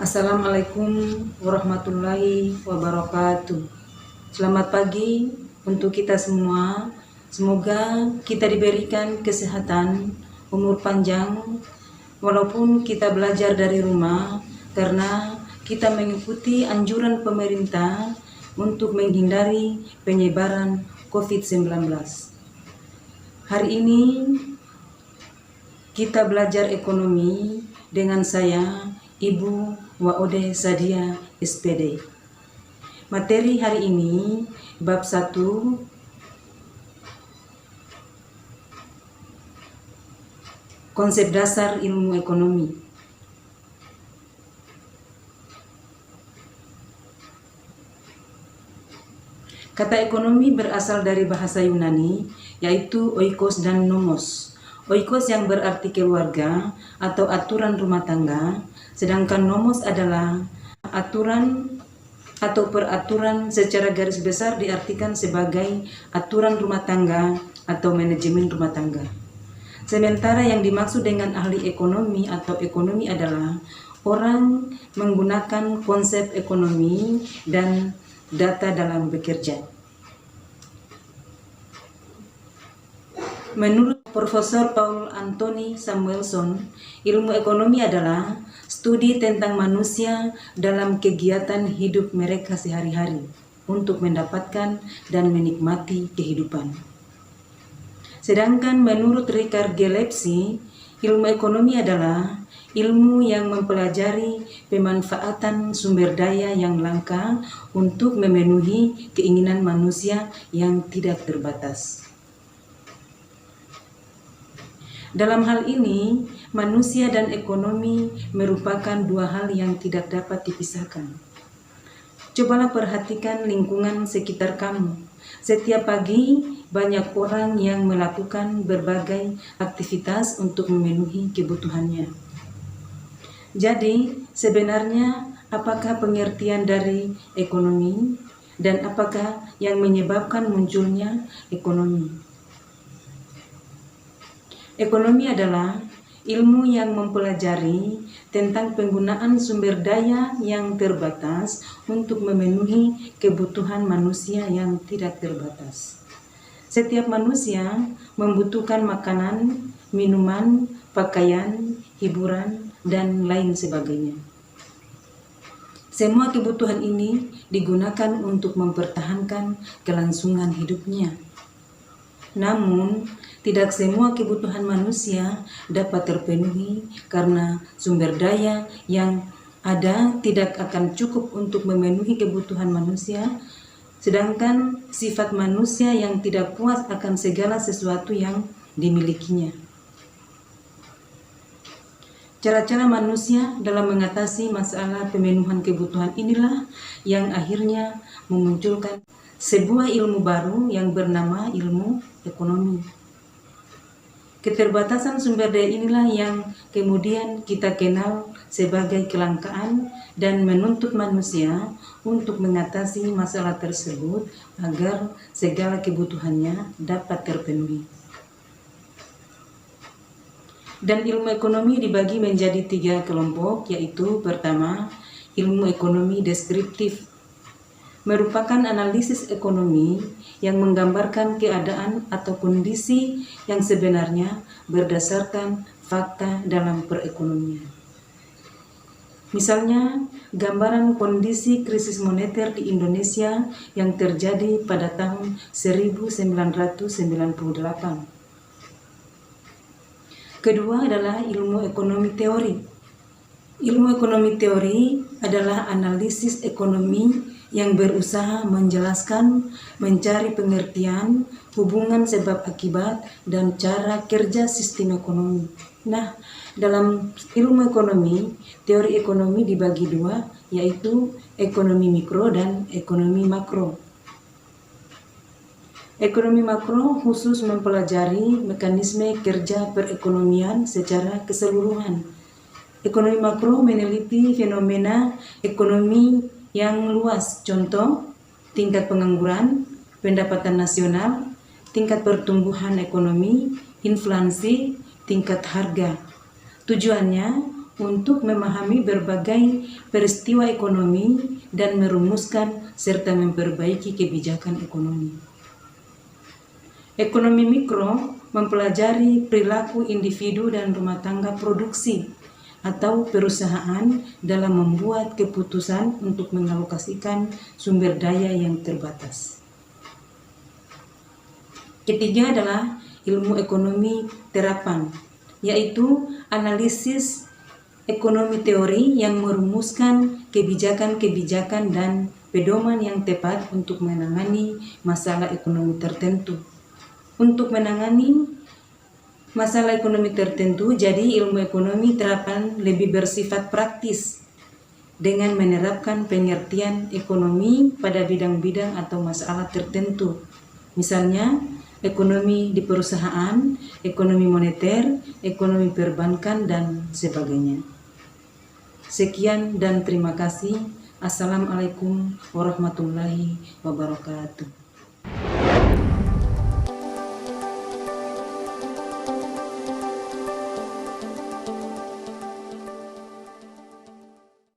Assalamualaikum warahmatullahi wabarakatuh. Selamat pagi untuk kita semua. Semoga kita diberikan kesehatan, umur panjang, walaupun kita belajar dari rumah, karena kita mengikuti anjuran pemerintah untuk menghindari penyebaran COVID-19. Hari ini kita belajar ekonomi dengan saya, Ibu Waode Sadia SPD. Materi hari ini bab 1, konsep dasar ilmu ekonomi. Kata ekonomi berasal dari bahasa Yunani, yaitu oikos dan nomos. Oikos yang berarti keluarga atau aturan rumah tangga, sedangkan nomos adalah aturan atau peraturan secara garis besar diartikan sebagai aturan rumah tangga atau manajemen rumah tangga. Sementara yang dimaksud dengan ahli ekonomi atau ekonomi adalah orang menggunakan konsep ekonomi dan data dalam bekerja. Menurut Profesor Paul Anthony Samuelson, ilmu ekonomi adalah studi tentang manusia dalam kegiatan hidup mereka sehari-hari untuk mendapatkan dan menikmati kehidupan. Sedangkan menurut Richard Gillespie, ilmu ekonomi adalah ilmu yang mempelajari pemanfaatan sumber daya yang langka untuk memenuhi keinginan manusia yang tidak terbatas. Dalam hal ini, manusia dan ekonomi merupakan dua hal yang tidak dapat dipisahkan. Cobalah perhatikan lingkungan sekitar kamu. Setiap pagi, banyak orang yang melakukan berbagai aktivitas untuk memenuhi kebutuhannya. Jadi, sebenarnya apakah pengertian dari ekonomi dan apakah yang menyebabkan munculnya ekonomi? Ekonomi adalah ilmu yang mempelajari tentang penggunaan sumber daya yang terbatas untuk memenuhi kebutuhan manusia yang tidak terbatas. Setiap manusia membutuhkan makanan, minuman, pakaian, hiburan, dan lain sebagainya. Semua kebutuhan ini digunakan untuk mempertahankan kelangsungan hidupnya. Namun, tidak semua kebutuhan manusia dapat terpenuhi karena sumber daya yang ada tidak akan cukup untuk memenuhi kebutuhan manusia, sedangkan sifat manusia yang tidak puas akan segala sesuatu yang dimilikinya. Cara-cara manusia dalam mengatasi masalah pemenuhan kebutuhan inilah yang akhirnya memunculkan sebuah ilmu baru yang bernama ilmu ekonomi. Keterbatasan sumber daya inilah yang kemudian kita kenal sebagai kelangkaan dan menuntut manusia untuk mengatasi masalah tersebut agar segala kebutuhannya dapat terpenuhi. Dan ilmu ekonomi dibagi menjadi 3 kelompok, yaitu pertama, ilmu ekonomi deskriptif, merupakan analisis ekonomi yang menggambarkan keadaan atau kondisi yang sebenarnya berdasarkan fakta dalam perekonomian. Misalnya, gambaran kondisi krisis moneter di Indonesia yang terjadi pada tahun 1998. Kedua adalah ilmu ekonomi teori. Ilmu ekonomi teori adalah analisis ekonomi yang berusaha menjelaskan, mencari pengertian, hubungan sebab akibat, dan cara kerja sistem ekonomi. Nah, dalam ilmu ekonomi, teori ekonomi dibagi 2, yaitu ekonomi mikro dan ekonomi makro. Ekonomi makro khusus mempelajari mekanisme kerja perekonomian secara keseluruhan. Ekonomi makro meneliti fenomena ekonomi yang luas, contoh tingkat pengangguran, pendapatan nasional, tingkat pertumbuhan ekonomi, inflasi, tingkat harga. Tujuannya untuk memahami berbagai peristiwa ekonomi dan merumuskan serta memperbaiki kebijakan ekonomi. Ekonomi mikro mempelajari perilaku individu dan rumah tangga produksi atau perusahaan dalam membuat keputusan untuk mengalokasikan sumber daya yang terbatas. Ketiga adalah ilmu ekonomi terapan, yaitu analisis ekonomi teori yang merumuskan kebijakan-kebijakan dan pedoman yang tepat untuk menangani masalah ekonomi tertentu. Untuk menangani masalah ekonomi tertentu, jadi ilmu ekonomi terapan lebih bersifat praktis dengan menerapkan pengertian ekonomi pada bidang-bidang atau masalah tertentu. Misalnya, ekonomi di perusahaan, ekonomi moneter, ekonomi perbankan, dan sebagainya. Sekian dan terima kasih. Assalamualaikum warahmatullahi wabarakatuh.